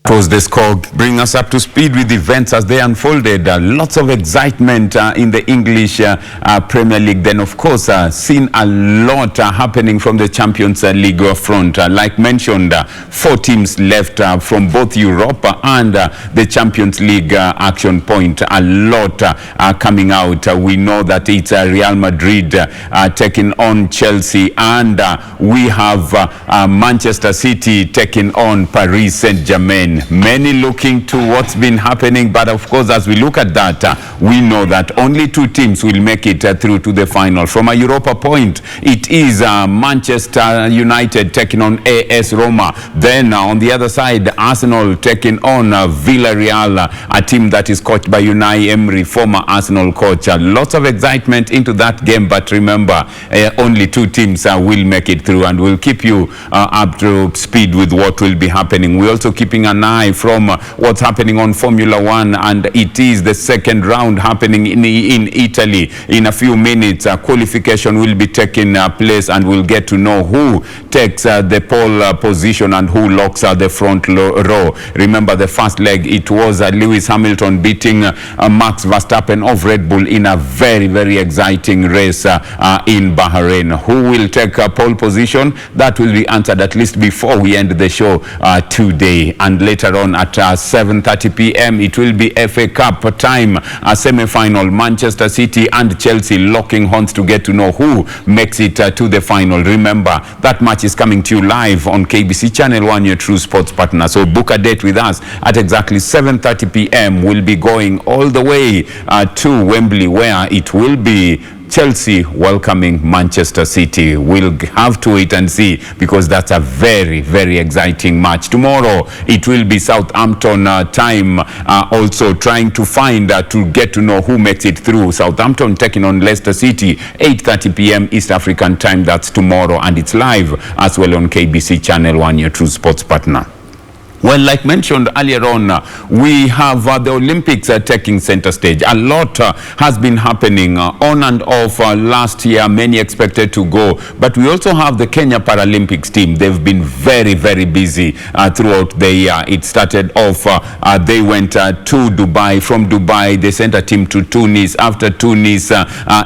Was the score bring us up to speed with events as they unfolded? Lots of excitement in the English Premier League. Then, of course, seen a lot happening from the Champions League front. Like mentioned, 4 teams left from both Europe and the Champions League action point. A lot coming out. We know that it's Real Madrid taking on Chelsea, and we have Manchester City taking on Paris Saint-Germain. Many looking to what's been happening, but of course, as we look at that, we know that only 2 teams will make it through to the final. From a Europa point, it is Manchester United taking on AS Roma. Then on the other side, Arsenal taking on Villarreal, a team that is coached by Unai Emery, former Arsenal coach. Lots of excitement into that game, but remember, only 2 teams will make it through, and we'll keep you up to speed with what will be happening. We're also keeping an eye from what's happening on Formula 1, and it is the second round happening in Italy. In a few minutes, qualification will be taking place, and we'll get to know who takes the pole position and who locks the front row. Remember, the first leg, it was Lewis Hamilton beating Max Verstappen of Red Bull in a very, very exciting race in Bahrain. Who will take pole position? That will be answered at least before we end the show today. And later on at 7:30 p.m. it will be FA Cup time, a semi-final. Manchester City and Chelsea locking horns to get to know who makes it to the final. Remember, that match is coming to you live on KBC Channel 1, your true sports partner. So book a date with us at exactly 7:30 p.m. We'll be going all the way to Wembley, where it will be Chelsea welcoming Manchester City. We'll have to wait and see, because that's a very, very exciting match. Tomorrow, it will be Southampton time, also trying to find, to get to know who makes it through. Southampton taking on Leicester City, 8:30 p.m. East African time. That's tomorrow, and it's live as well on KBC Channel 1, your true sports partner. Well, like mentioned earlier on, we have the Olympics taking center stage. A lot has been happening on and off last year. Many expected to go, but we also have the Kenya Paralympics team. They've been very, very busy throughout the year. It started off, they went to Dubai. From Dubai, they sent a team to Tunis. After Tunis,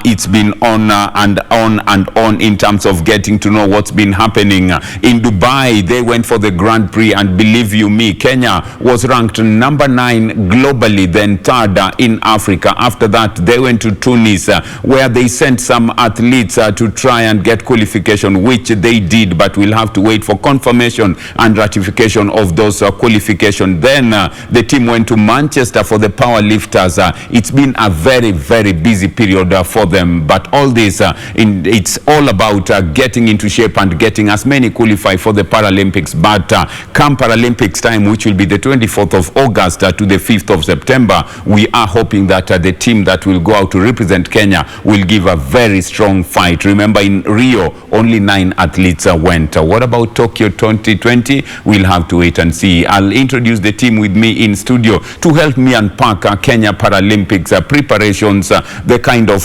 it's been on and on and on in terms of getting to know what's been happening. In Dubai, they went for the Grand Prix, and believe you me, Kenya was ranked number 9 globally, then 3rd in Africa. After that, they went to Tunis, where they sent some athletes to try and get qualification, which they did, but we'll have to wait for confirmation and ratification of those qualifications. Then the team went to Manchester for the power lifters. It's been a very, very busy period for them, but all this, it's all about getting into shape and getting as many qualify for the Paralympics. But come Paralympics time, which will be the 24th of August to the 5th of September, we are hoping that the team that will go out to represent Kenya will give a very strong fight. Remember, in Rio, only 9 athletes went. What about Tokyo 2020? We'll have to wait and see. I'll introduce the team with me in studio to help me unpack Kenya Paralympics preparations, the kind of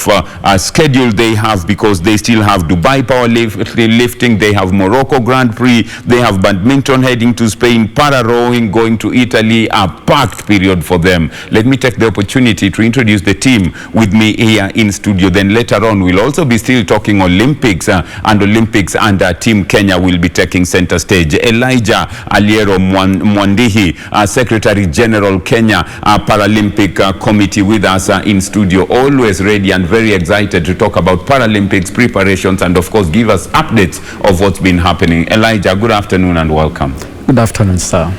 schedule they have, because they still have Dubai powerlifting, they have Morocco Grand Prix, they have badminton heading to Spain, rowing going to Italy, a packed period for them. Let me take the opportunity to introduce the team with me here in studio. Then later on, we'll also be still talking Olympics, and Team Kenya will be taking center stage. Elijah Aliero Mwandihi, Secretary General Kenya Paralympic Committee, with us in studio, always ready and very excited to talk about Paralympics preparations and of course give us updates of what's been happening. Elijah, good afternoon and welcome. Good afternoon, sir.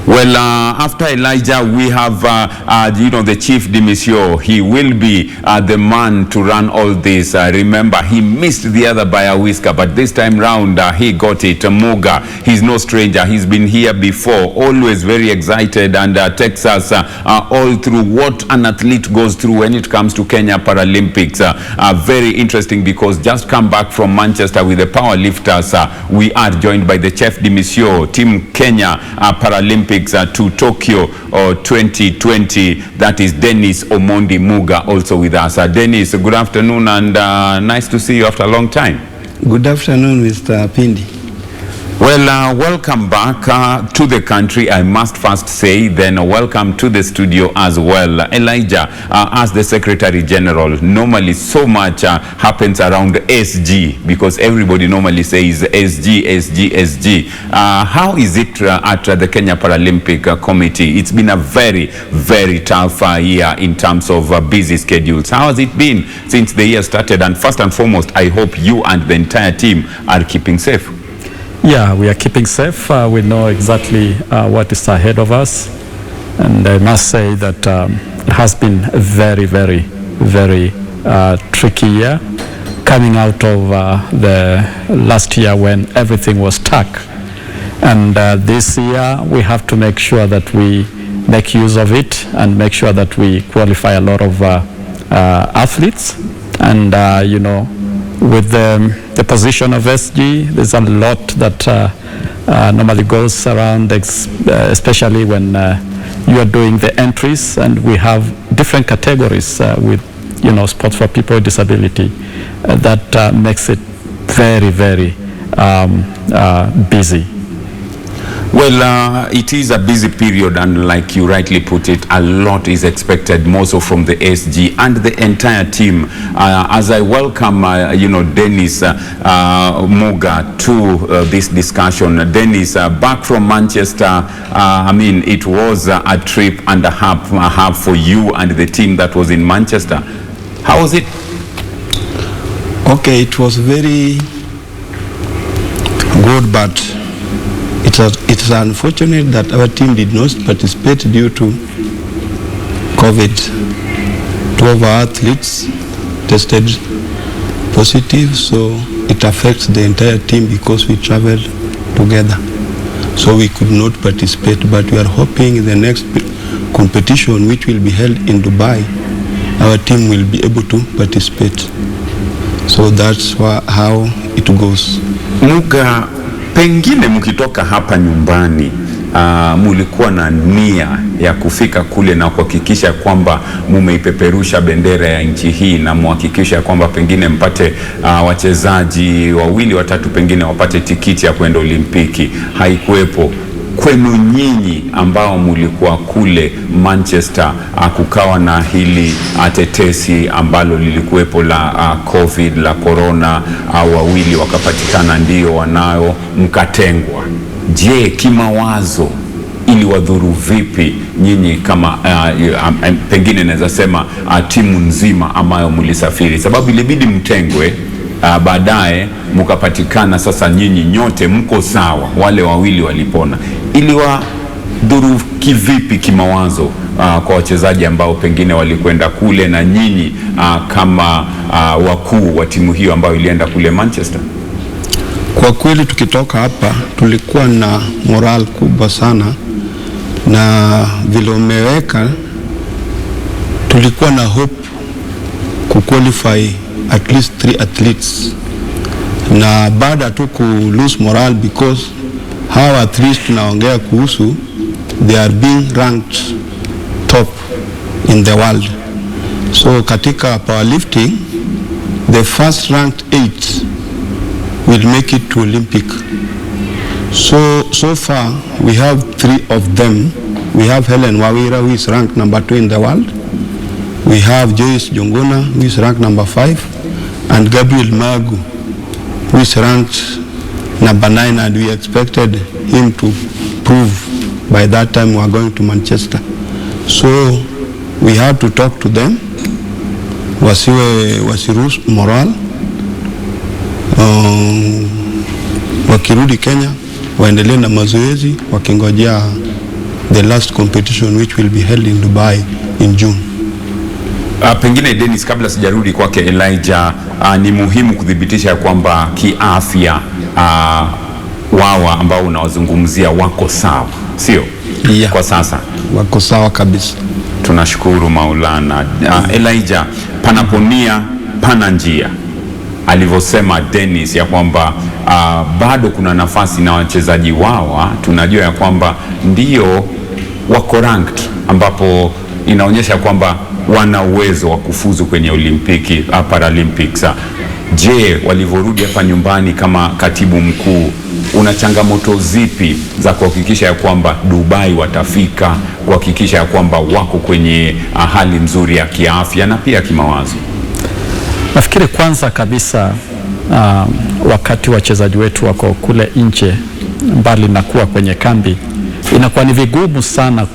Well, after Elijah, we have, the Chief Denis. He will be the man to run all this. Remember, he missed the other by a whisker, but this time round, he got it. Muga, he's no stranger. He's been here before, always very excited, and takes us all through what an athlete goes through when it comes to Kenya Paralympics. Very interesting, because just come back from Manchester with the power lifters. We are joined by the Chief Denis, Team Kenya Paralympics to Tokyo 2020. That is Denis Omondi Muga also with us. Denis, good afternoon, and nice to see you after a long time. Good afternoon, Mr. Pindi. Well, welcome back to the country, I must first say, then welcome to the studio as well. Elijah, as the Secretary General, normally so much happens around SG, because everybody normally says SG, SG, SG. How is it at the Kenya Paralympic Committee? It's been a very, very tough year in terms of busy schedules. How has it been since the year started? And first and foremost, I hope you and the entire team are keeping safe. Yeah, we are keeping safe. We know exactly what is ahead of us. And I must say that it has been a very, very, very tricky year, coming out of the last year when everything was stuck. And this year we have to make sure that we make use of it and make sure that we qualify a lot of athletes. And, you know, with the position of SG, there's a lot that normally goes around, especially when you are doing the entries, and we have different categories with, you know, sports for people with disability. That makes it very, very busy. Well, it is a busy period, and like you rightly put it, a lot is expected, more so from the SG and the entire team. As I welcome, you know, Denis Muga to this discussion. Denis, back from Manchester, I mean, it was a trip and a half for you and the team that was in Manchester. How was it? Okay, it was very good, but it's unfortunate that our team did not participate due to COVID. 2 of our athletes tested positive, so it affects the entire team because we traveled together. So we could not participate, but we are hoping in the next competition, which will be held in Dubai, our team will be able to participate. So that's how it goes. Muga, pengine mkitoka hapa nyumbani mulikuwa na nia ya kufika kule na kuhakikisha kwamba mumeipeperusha bendera ya nchi hii na muhakikisha kwamba pengine mpate wachezaji 2 watatu pengine wapate tikiti ya kwenda Olimpiki. Haikuwepo. Kwenu nyinyi ambao mulikuwa kule Manchester, kukawa na hili tetesi ambalo lilikuwepo la COVID, la corona, 2 wakapatikana ndio wanao, mkatengwa. Je, kimawazo ili wadhuru vipi nyinyi kama pengine naweza sema timu nzima ambayo mlisafiri? Sababu ilibidi mtengwe, baadaye mkapatikana sasa nyinyi nyote mko sawa, wale 2 walipona. Ili wadhuru kivipi kimawazo kwa wachezaji ambao pengine walikwenda kule na nyinyi kama wakuu wa timu hiyo ambayo ilienda kule Manchester? Kwa kweli tukitoka hapa tulikuwa na moral kubwa sana, na vile umeweka tulikuwa na hope kuqualify at least 3 athletes, na baada tu ku lose moral because hawa athletes tunaongea kuhusu, they are being ranked top in the world. So katika powerlifting, the first ranked 8 will make it to Olympic. So far we have 3 of them. We have Helen Wawira, who is ranked number 2 in the world. We have Joyce Jongona, who is ranked number 5, and Gabriel Magu, who is ranked number 9, and we expected him to prove by that time we are going to Manchester. So we have to talk to them, wasiruhusu moral, wakirudi Kenya waendelee na mazoezi wakingojea the last competition which will be held in Dubai in June. Pengine Denis, kabla sijarudi kwake Elijah, ni muhimu kudhibitisha kwamba kiafya wawa ambao unawazungumzia wako sawa, sio? Yeah. Kwa sasa wako sawa kabisa. Tunashukuru Maulana. Elijah, panaponia pana njia, alivyosema Denis ya kwamba bado kuna nafasi na wachezaji wawa tunajua ya kwamba ndio wako ranked, ambapo inaonyesha kwamba wana uwezo wa kufuzu kwenye Olimpiki, Paralympics. Je, walivyorudi hapa nyumbani kama katibu mkuu, una changamoto zipi za kuhakikisha ya kwamba Dubai watafika, kuhakikisha ya kwamba wako kwenye hali nzuri ya kiafya na pia kimawazo? Nafikiri kwanza kabisa wakati wachezaji wetu wako kule nje, mbali na kuwa kwenye kambi, inakuwa ni vigumu sana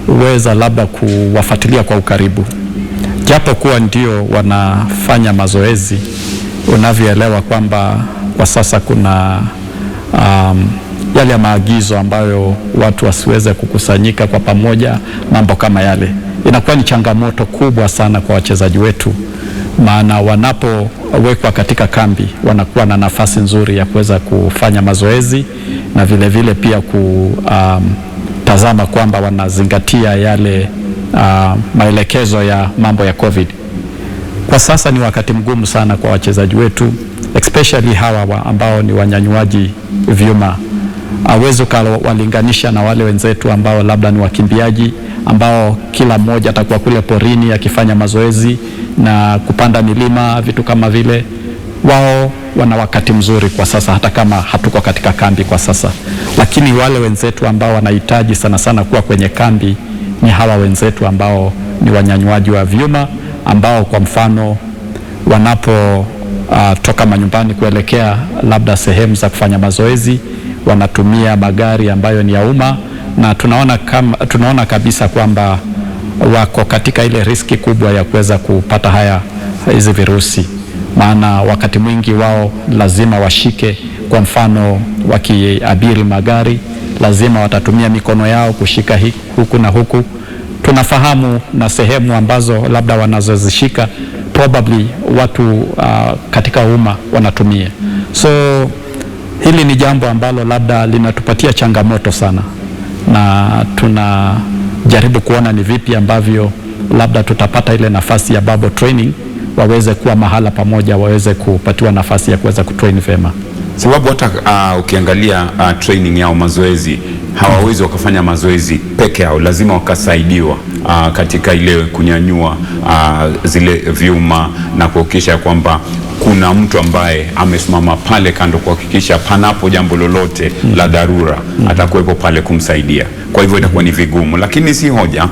kuweza labda kuwafuatilia kwa ukaribu, japo kuwa ndio wanafanya mazoezi. Unavyoelewa kwamba kwa sasa kuna yale ya maagizo ambayo watu wasiweze kukusanyika kwa pamoja, mambo kama yale. Inakuwa ni changamoto kubwa sana kwa wachezaji wetu, maana wanapowekwa katika kambi wanakuwa na nafasi nzuri ya kuweza kufanya mazoezi na vile vile pia kutazama kwamba wanazingatia yale maelekezo ya mambo ya COVID. Kwa sasa ni wakati mgumu sana kwa wachezaji wetu, especially hawa ambao ni wanyanyuaji vyuma. Hawezi ukawalinganisha na wale wenzetu ambao labda ni wakimbiaji, ambao kila mmoja atakuwa kule porini akifanya mazoezi na kupanda milima, vitu kama vile. Wao wana wakati mzuri kwa sasa, hata kama hatuko katika kambi kwa sasa. Lakini wale wenzetu ambao wanahitaji sana sana kuwa kwenye kambi ni hawa wenzetu ambao ni wanyanyuaji wa vyuma, ambao kwa mfano wanapo toka manyumbani kuelekea labda sehemu za kufanya mazoezi, wanatumia magari ambayo ni ya umma, na tunaona kabisa kwamba wako katika ile riski kubwa ya kuweza kupata hizi virusi. Maana wakati mwingi wao lazima washike, kwa mfano wakiabiri magari lazima watatumia mikono yao kushika huku na huku. Tunafahamu na sehemu ambazo labda wanazozishika probably watu katika umma wanatumia. So hili ni jambo ambalo labda linatupatia changamoto sana, na tunajaribu kuona ni vipi ambavyo labda tutapata ile nafasi ya bubble training, waweze kuwa mahala pamoja, waweze kupatiwa nafasi ya kuweza kutrain vema. Sababu hata ukiangalia training yao, mazoezi, hawawezi wakafanya mazoezi peke yao, lazima wakasaidiwa katika ile kunyanyua zile vyuma na kuhakikisha kwamba kuna mtu ambaye amesimama pale kando kuhakikisha panapo jambo lolote la dharura atakuwepo pale kumsaidia. Kwa hivyo itakuwa ni vigumu, lakini si hoja.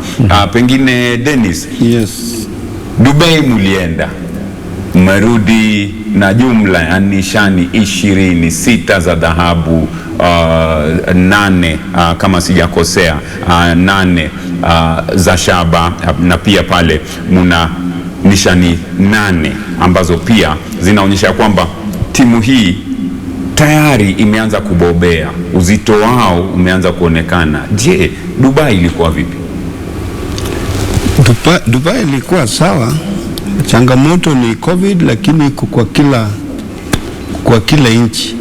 Pengine Denis, Yes. Dubai mulienda, mmerudi na jumla ya nishani 26 za dhahabu, 8 kama sijakosea, 8 za shaba, na pia pale muna nishani 8 ambazo pia zinaonyesha kwamba timu hii tayari imeanza kubobea, uzito wao umeanza kuonekana. Je, Dubai ilikuwa vipi? Dubai ilikuwa sawa. Changamoto ni COVID, lakini kwa kila nchi.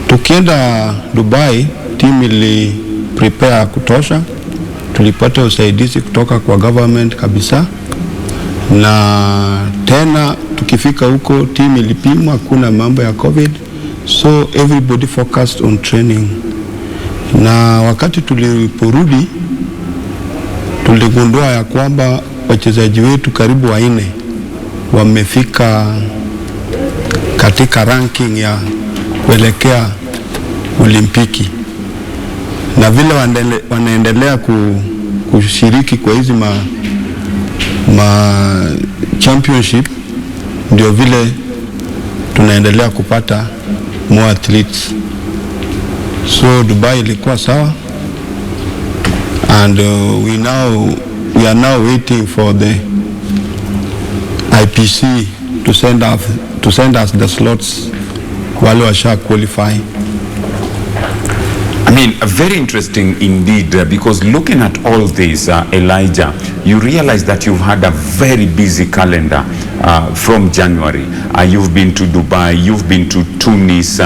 Tukienda Dubai, timu ili prepare kutosha, tulipata usaidizi kutoka kwa government kabisa, na tena tukifika huko timu ilipimwa, hakuna mambo ya COVID, so everybody focused on training. Na wakati tuliporudi tuligundua ya kwamba wachezaji wetu karibu 4 wamefika katika ranking ya kuelekea Olimpiki, na vile wanaendelea kushiriki kwa hizi championship, ndio vile tunaendelea kupata more athletes. So Dubai ilikuwa sawa, and we are now waiting for the IPC to send us the slots wale washa qualify. I mean, very interesting indeed, because looking at all this, Elijah, you realize that you've had a very busy calendar from January. You've been to Dubai, you've been to Tunis,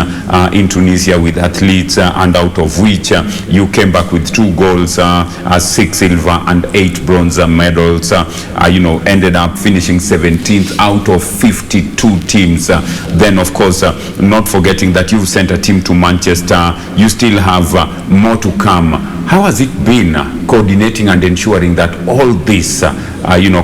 in Tunisia with athletes, and out of which you came back with 2 golds, 6 silver and 8 bronze medals. Ended up finishing 17th out of 52 teams. Then, of course, not forgetting that you've sent a team to Manchester. You still have more to come. How has it been coordinating and ensuring that all this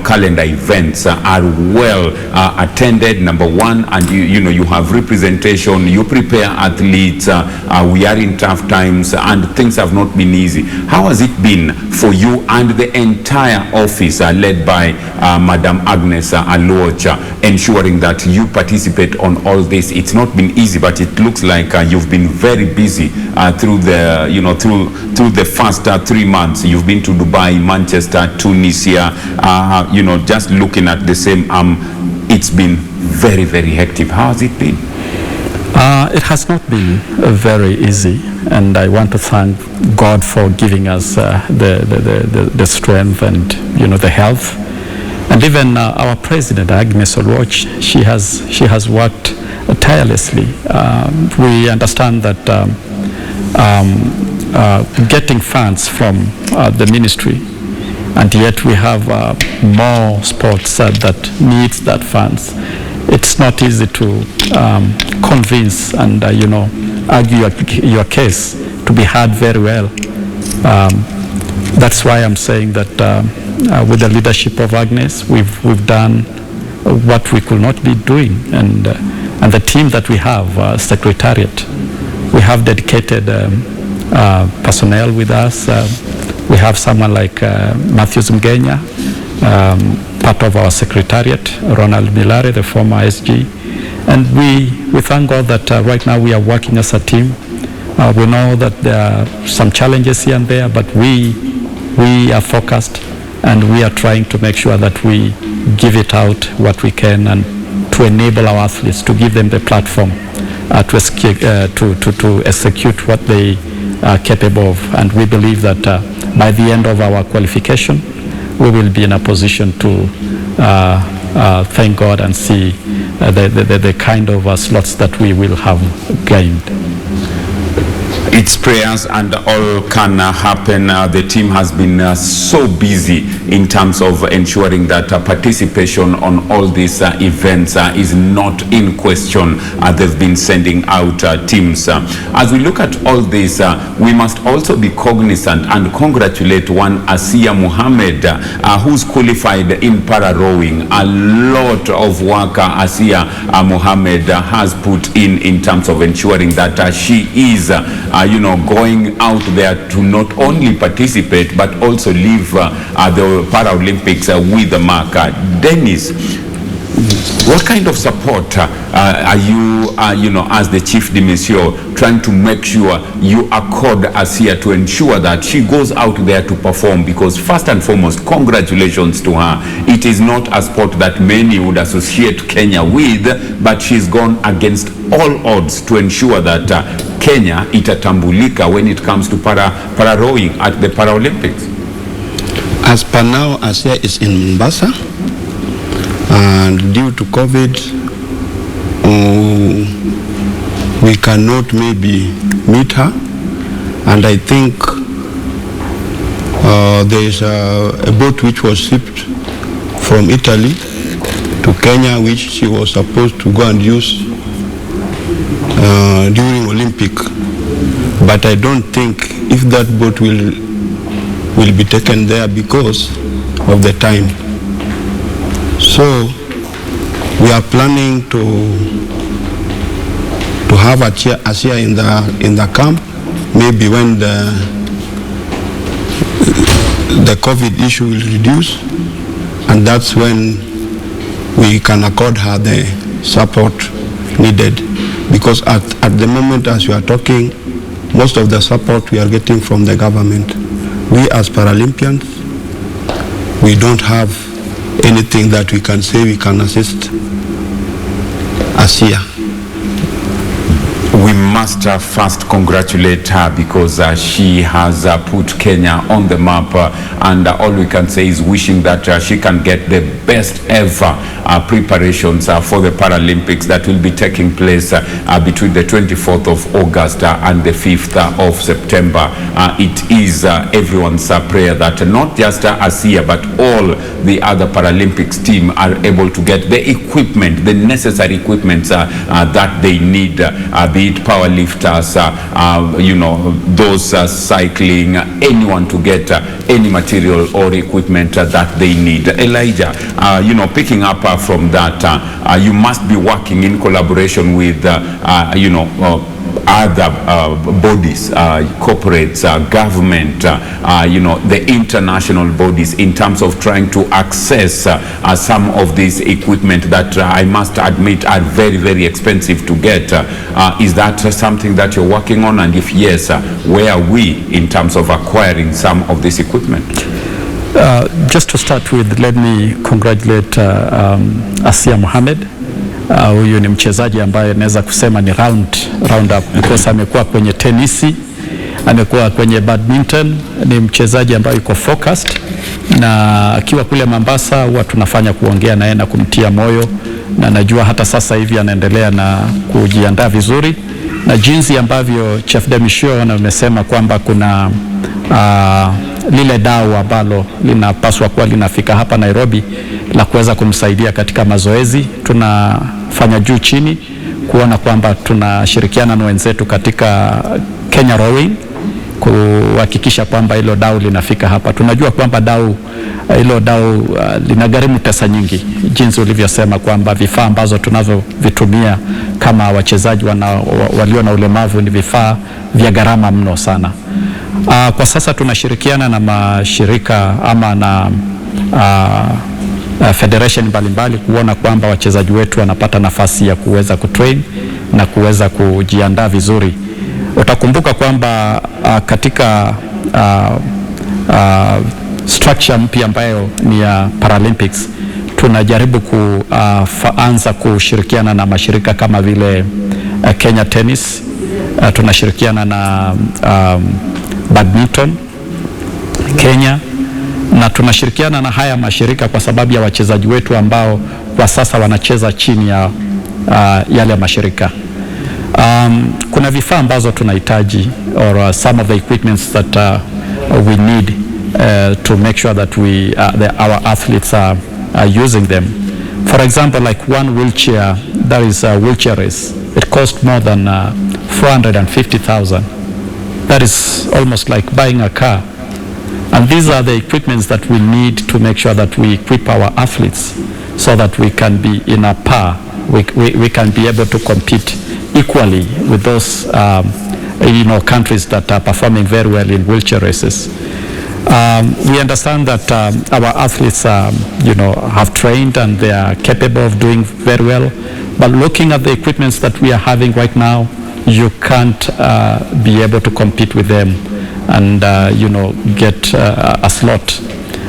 calendar events are well attended, number one, and you have representation, you prepare athletes. We are in tough times and things have not been easy. How has it been for you and the entire office led by Madam Agnes Aliero, ensuring that you participate on all this? It's not been easy, but it looks like you've been very busy through the through the first 3 months. You've been to Dubai, Manchester, Tunisia, just looking at the same it's been very, very hectic. How has it been? It has not been very easy, and I want to thank God for giving us the strength and the health, and even our president Agnes Aliero, she has worked tirelessly. We understand that getting funds from the ministry, and yet we have more sports that needs that funds. It's not easy to convince and argue your case to be heard very well. That's why I'm saying that with the leadership of Agnes, we've done what we could not be doing, and the team that we have, secretariat, we have dedicated personnel with us. We have someone like Matthew Mgenya, part of our secretariat, Ronald Milare, the former SG, and we thank God that right now we are working as a team. We know that there are some challenges here and there, but we are focused, and we are trying to make sure that we give it out what we can, and to enable our athletes, to give them the platform to execute what they are capable of. And we believe that by the end of our qualification, we will be in a position to thank God and see the kind of slots that we will have gained. It's prayers and all can happen. The team has been so busy in terms of ensuring that participation on all these events is not in question. They've been sending out teams. As we look at all this, we must also be cognizant and congratulate one Asiya Mohammed, who's qualified in para rowing. A lot of work Asiya Mohammed has put in terms of ensuring that she is going out there to not only participate but also leave the Paralympics with the mark. Denis, what kind of support are you, as the chief demisio, trying to make sure you accord Asiya to ensure that she goes out there to perform? Because first and foremost, congratulations to her. It is not a sport that many would associate Kenya with, but she's gone against all odds to ensure that Kenya itatambulika when it comes to para rowing at the Paralympics. As per now, Asiya is in Mombasa, and due to COVID, we cannot maybe meet her, and I think there is a boat which was shipped from Italy to Kenya, which she was supposed to go and use during Olympic, but I don't think if that boat will be taken there because of the time. So we are planning to have Asiya in the camp, maybe when the COVID issue will reduce, and that's when we can accord her the support needed. Because at the moment, as you are talking, most of the support we are getting from the government. We as Paralympians, we don't have anything that we can say we can assist Asiya. We must first congratulate her because she has put Kenya on the map, and all we can say is wishing that she can get the best ever preparations for the Paralympics that will be taking place between the 24th of August and the 5th of September. It is everyone's prayer that not just Asiya but all the other Paralympics team are able to get the equipment, the necessary equipment that they need, be it it powerlifters, you know, those cycling, anyone to get any material or equipment that they need. Elijah, you know, picking up from that, you must be working in collaboration with, you know, other bodies, corporates, government, you know, the international bodies, in terms of trying to access some of this equipment that I must admit are very, very expensive to get. Is that something that you're working on? And if yes, where are we in terms of acquiring some of this equipment? Just to start with, let me congratulate Asia Mohamed. Huyu ni mchezaji ambaye naweza kusema ni round up because amekuwa kwenye tenisi, amekuwa kwenye badminton, ni mchezaji ambaye yuko focused, na akiwa kule Mombasa huwa tunafanya kuongea naye na kumtia moyo, na najua hata sasa hivi anaendelea na kujiandaa vizuri, na jinsi ambavyo Chef Denis amesema kwamba kuna lile dau ambalo linapaswa kuwa linafika hapa Nairobi la kuweza kumsaidia katika mazoezi. Tunafanya juu chini kuona kwamba tunashirikiana na wenzetu katika Kenya Rowing kuhakikisha kwamba hilo dau linafika hapa. Tunajua kwamba hilo dau linagharimu pesa nyingi, jinsi ulivyosema kwamba vifaa ambazo tunavyovitumia kama wachezaji walio na ulemavu ni vifaa vya gharama mno sana. Kwa sasa tunashirikiana na mashirika ama na federation mbalimbali kuona kwamba wachezaji wetu wanapata nafasi ya kuweza kutrain na kuweza kujiandaa vizuri. Utakumbuka kwamba katika structure mpya ambayo ni ya Paralympics, tunajaribu kuanza kushirikiana na mashirika kama vile Kenya Tennis, tunashirikiana na badminton Kenya, na tunashirikiana na haya mashirika kwa sababu ya wachezaji wetu ambao kwa sasa wanacheza chini ya yale mashirika. Kuna vifaa ambazo tunahitaji, or some of the equipments that we need to make sure that our athletes are using them. For example, like one wheelchair, that is a wheelchair race, it costs more than 450,000. That is almost like buying a car. And these are the equipments that we need to make sure that we equip our athletes so that we can be in a par. We can be able to compete equally with those you know, countries that are performing very well in wheelchair races. We understand that our athletes you know, have trained and they are capable of doing very well, but looking at the equipments that we are having right now, you can't be able to compete with them and you know, get a slot.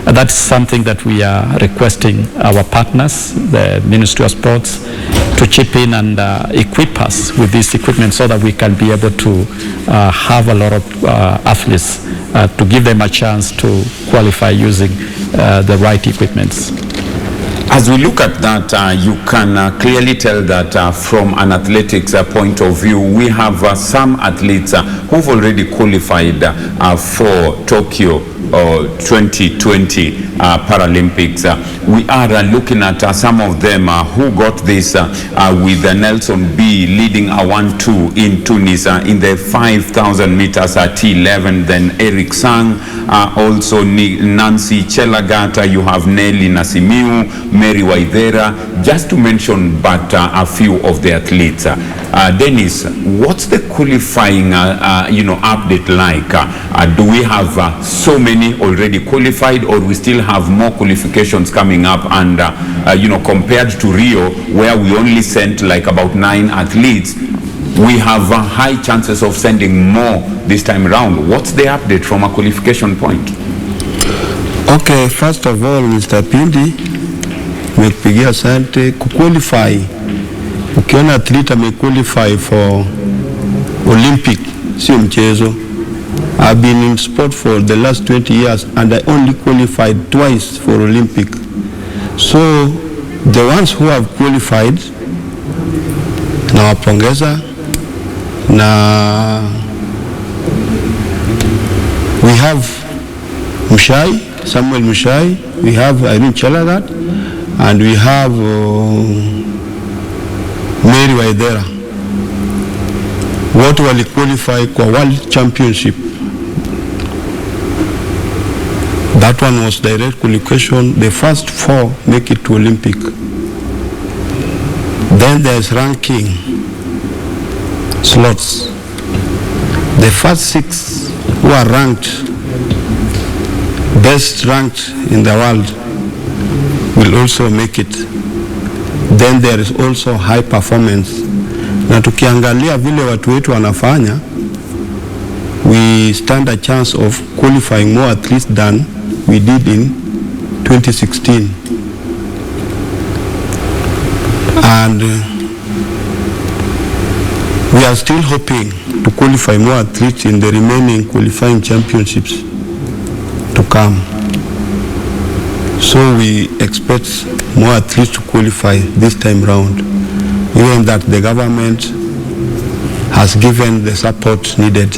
That's something that we are requesting our partners, the Ministry of Sports, to chip in and equip us with this equipment so that we can be able to have a lot of athletes to give them a chance to qualify using the right equipments. As we look at that, you can clearly tell that from an athletics point of view, we have some athletes who've already qualified for Tokyo 2020 Paralympics. We are looking at some of them who got this with Nelson B leading a 1-2 in Tunis in the 5,000 meters at T11. Then Eric Sang, also Nancy Chelagata, you have Nelly Nasimiu, Mary Waithera, just to mention but a few of the athletes. Denis, what's the qualifying you know, update like? Do we have so many already qualified, or we still have more qualifications coming up? And you know, compared to Rio, where we only sent like about 9 athletes, we have high chances of sending more this time around. What's the update from a qualification point? Okay, first of all, Mr. Pindi, mepigia asante kuqualify. Ukiona athlete amequalify for Olympic, sio mchezo. I've been in sport for the last 20 years and I only qualified twice for Olympic. So the ones who have qualified, nawapongeza, na we have Samuel Mushai, we have Irene Chelagat, and we have Mary Waithera. wote waliqualify kwa World Championship. That one was direct qualification. The first 4 make it to Olympic. Then there's ranking slots. The first 6 who are ranked, best ranked in the world, will also make it. Then there is also high performance. Na tukiangalia vile watu wetu wanafanya, we stand a chance of qualifying more athletes than we did in 2016. And we are still hoping to qualify more athletes in the remaining qualifying championships to come. So we expect more athletes to qualify this time round, even that the government has given the support needed.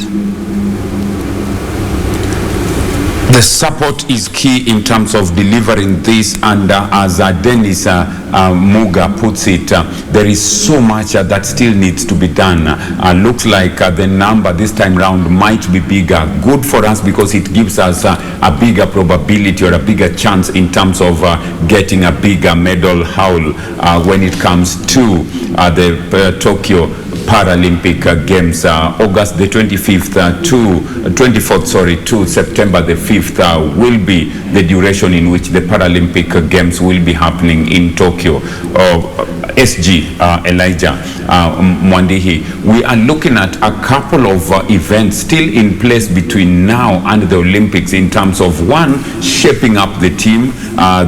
The support is key in terms of delivering this, and as Denis Muga puts it, there is so much that still needs to be done. Looks like the number this time round might be bigger. Good for us because it gives us a bigger probability or a bigger chance in terms of getting a bigger medal haul when it comes to the Tokyo Paralympic Games, August the 25th to 24th, to September the 5th will be the duration in which the Paralympic Games will be happening in Tokyo. SG Elijah Mwandihi, we are looking at a couple of events still in place between now and the Olympics in terms of, one, shaping up the team,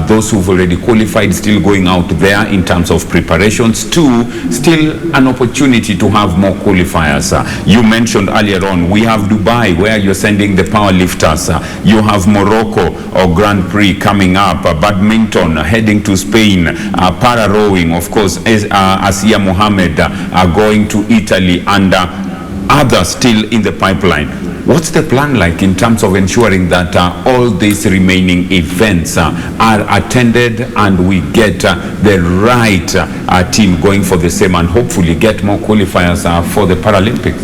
those who've already qualified still going out there in terms of preparations, two, still an opportunity to have more qualifiers. You mentioned earlier on, we have Dubai where you're sending the powerlifters, you have Morocco or Grand Prix coming up, badminton heading to Spain, para rowing, of course, Asia Mohammed are going to Italy, and others still in the pipeline. What's the plan like in terms of ensuring that all these remaining events are attended and we get the right team going for the same and hopefully get more qualifiers for the Paralympics?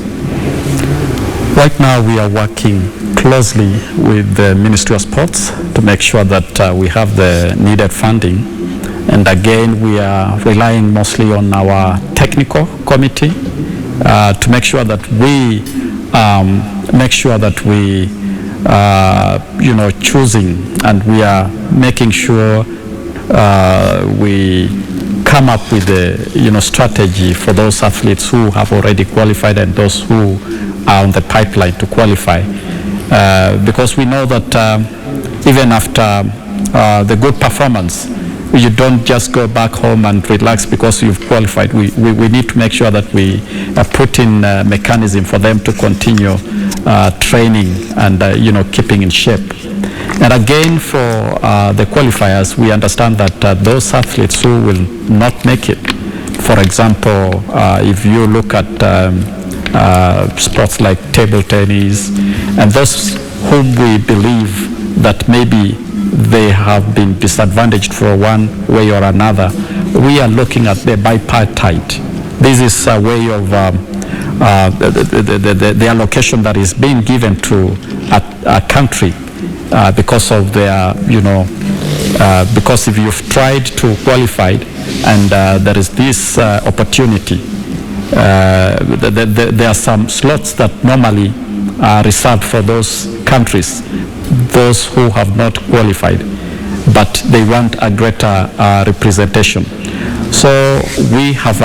Right now we are working closely with the Ministry of Sports to make sure that we have the needed funding. And again, we are relying mostly on our technical committee to make sure that we choosing, and we are making sure we come up with a strategy for those athletes who have already qualified and those who are on the pipeline to qualify, because we know that even after the good performance, you don't just go back home and relax because you've qualified. We need to make sure that we put in a mechanism for them to continue training and keeping in shape. And again, for the qualifiers, we understand that those athletes who will not make it, for example, if you look at sports like table tennis, and those whom we believe that maybe they have been disadvantaged for one way or another, we are looking at the bipartite. This is a way of the allocation that is being given to a country because of their, because if you've tried to qualify and there is this opportunity, there are some slots that normally are reserved for those countries, those who have not qualified, but they want a greater representation. So we have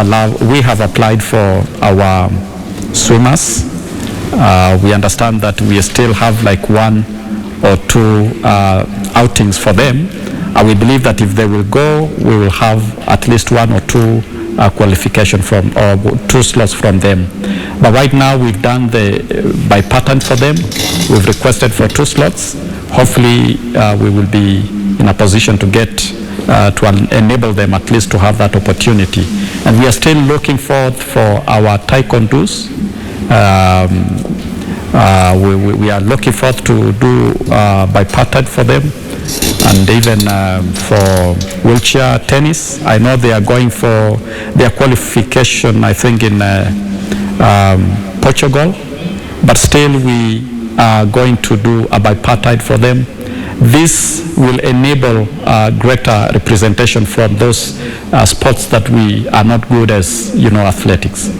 applied for our swimmers. We understand that we still have like 1 or 2 outings for them. We believe that if they will go, we will have at least 1 or 2 qualification from, or 2 slots from them. But right now we've done the by pattern for them. We've requested for 2 slots. Hopefully we will be in a position to get to enable them at least to have that opportunity. And we are still looking forward for our taekwondos. We are looking forward to do by pattern for them, and even for wheelchair tennis. I know they are going for their qualification, I think in Portugal, but still we are going to do a bipartite for them. This will enable greater representation from those sports that we are not good as, athletics.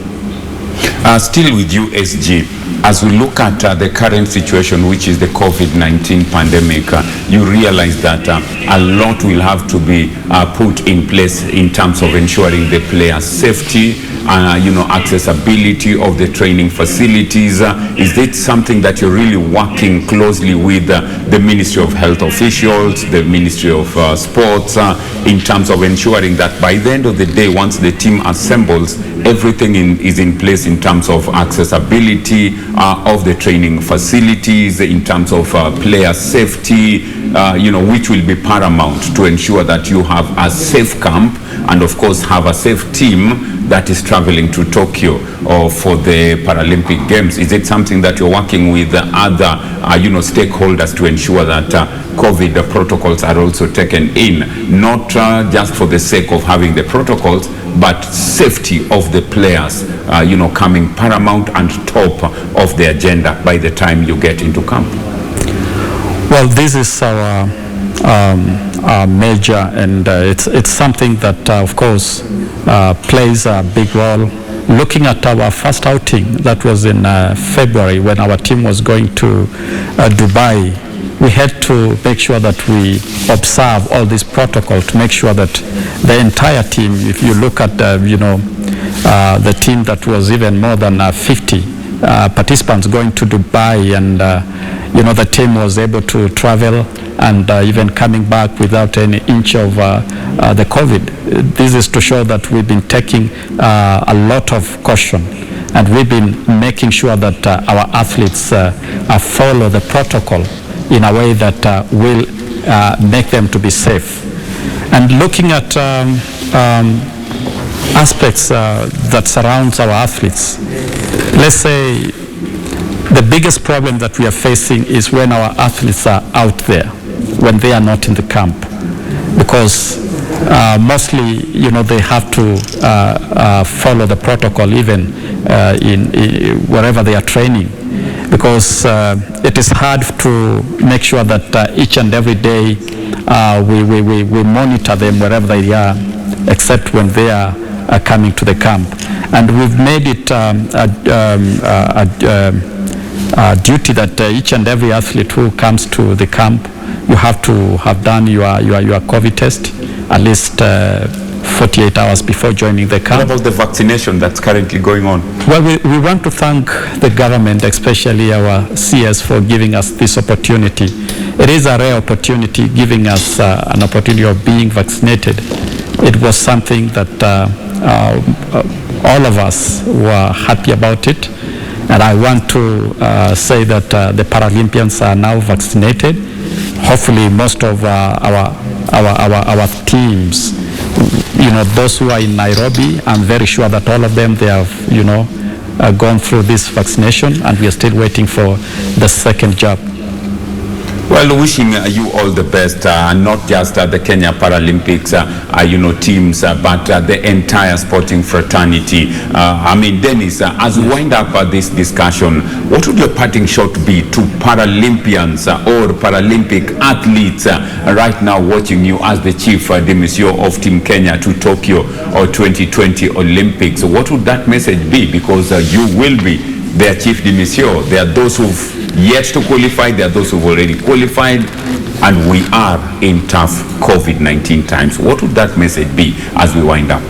Still with you, SG, as we look at the current situation, which is the COVID-19 pandemic, you realize that a lot will have to be put in place in terms of ensuring the players' safety, accessibility of the training facilities. Is it something that you're really working closely with the Ministry of Health officials, the Ministry of Sports, in terms of ensuring that by the end of the day, once the team assembles, everything is in place in terms of accessibility of the training facilities, in terms of player safety, which will be paramount to ensure that you have a safe camp and of course have a safe team that is traveling to Tokyo for the Paralympic Games. Is it something that you're working with other stakeholders to ensure that COVID protocols are also taken in, not just for the sake of having the protocols, but safety of the players, coming paramount and top of the agenda by the time you get into camp? Well, this is our major, and it's something that, of course, plays a big role. Looking at our first outing, that was in February, when our team was going to Dubai, we had to make sure that we observe all this protocol to make sure that the entire team, if you look at the team that was even more than 50 participants going to Dubai, and the team was able to travel and even coming back without any inch of the COVID. This is to show that we've been taking a lot of caution, and we've been making sure that our athletes follow the protocol in a way that will make them to be safe. And looking at aspects that surrounds our athletes, let's say the biggest problem that we are facing is when our athletes are out there, when they are not in the camp, because mostly, they have to follow the protocol even in wherever they are training, because it is hard to make sure that each and every day we monitor them wherever they are, except when they are coming to the camp. And we've made it a duty that each and every athlete who comes to the camp, you have to have done your COVID test at least 48 hours before joining the camp. What about the vaccination that's currently going on? Well, we want to thank the government, especially our CS, for giving us this opportunity. It is a rare opportunity, giving us an opportunity of being vaccinated. It was something that all of us were happy about it. And I want to say that the Paralympians are now vaccinated. Hopefully, most of our teams, those who are in Nairobi, I'm very sure that all of them, they have, gone through this vaccination, and we are still waiting for the second jab. Well, wishing you all the best, not just the Kenya Paralympics, teams, but the entire sporting fraternity. Denis, as we wind up this discussion, what would your parting shot be to Paralympians or Paralympic athletes right now watching you as the chief demisio of Team Kenya to Tokyo or 2020 Olympics? What would that message be? Because you will be their chief demisio. There are those who've yet to qualify, there are those who've already qualified, and we are in tough COVID-19 times. What would that message be as we wind up?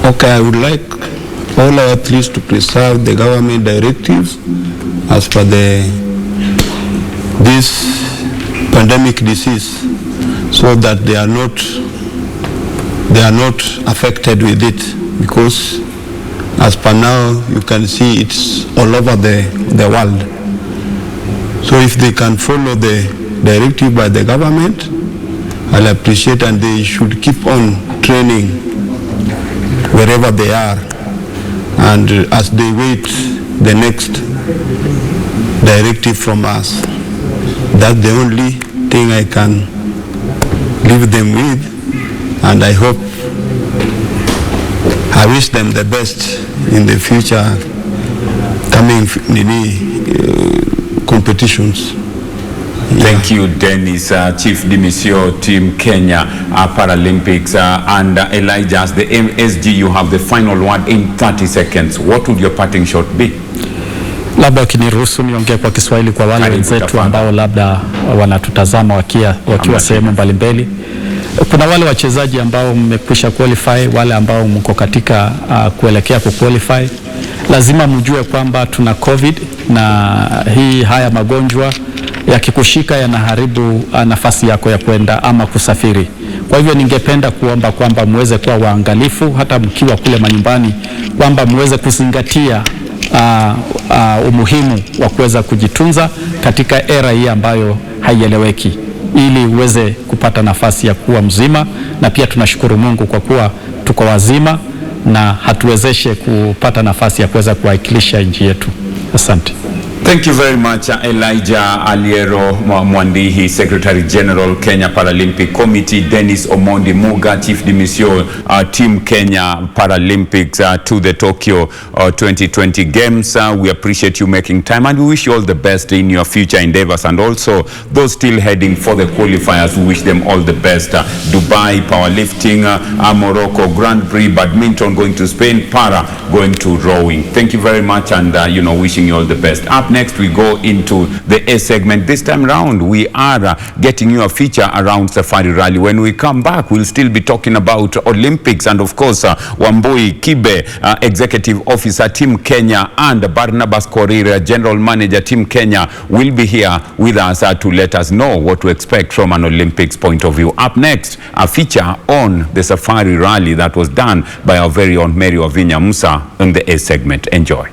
Okay, I would like all our athletes to preserve the government directives as per this pandemic disease, so that they are not affected with it, because as per now you can see it's all over the world. So if they can follow the directive by the government, I'll appreciate, and they should keep on training wherever they are, and as they wait the next directive from us. That's the only thing I can leave them with, and I wish them the best in the future coming competitions. Thank you, Denis, Chief Dimisio, Team Kenya Paralympics, and Elijah, as the MSG, you have the final word in 30 seconds. What would your parting shot be? Labda ukiniruhusu niongee kwa Kiswahili kwa wale wenzetu ambao labda wanatutazama wakiwa sehemu mbalimbali. Kuna wale wachezaji ambao mmekwisha qualify, wale ambao mko katika kuelekea ku qualify. Lazima mjue kwamba tuna COVID na haya magonjwa yakikushika yanaharibu nafasi yako ya kwenda ama kusafiri. Kwa hivyo ningependa kuomba kwamba muweze kuwa waangalifu hata mkiwa kule manyumbani, kwamba muweze kuzingatia umuhimu wa kuweza kujitunza katika era hii ambayo haieleweki, ili uweze kupata nafasi ya kuwa mzima. Na pia tunashukuru Mungu kwa kuwa tuko wazima na hatuwezeshe kupata nafasi ya kuweza kuwakilisha nchi yetu. Asante. Thank you very much, Elijah Aliero Mwandihi, Secretary General, Kenya Paralympic Committee, Denis Omondi, Muga, Chief Dimisio, Team Kenya Paralympics to the Tokyo 2020 Games. We appreciate you making time and we wish you all the best in your future endeavors, and also those still heading for the qualifiers, we wish them all the best. Dubai, powerlifting, Morocco, Grand Prix, badminton going to Spain, para going to rowing. Thank you very much, and wishing you all the best. Up next, we go into the A segment. This time round, we are getting you a feature around Safari Rally. When we come back, we'll still be talking about Olympics, and of course, Wambui Kibe, Executive Officer, Team Kenya, and Barnabas Korir, General Manager, Team Kenya, will be here with us to let us know what to expect from an Olympics point of view. Up next, a feature on the Safari Rally that was done by our very own Mary Wavinya Musa in the A segment. Enjoy.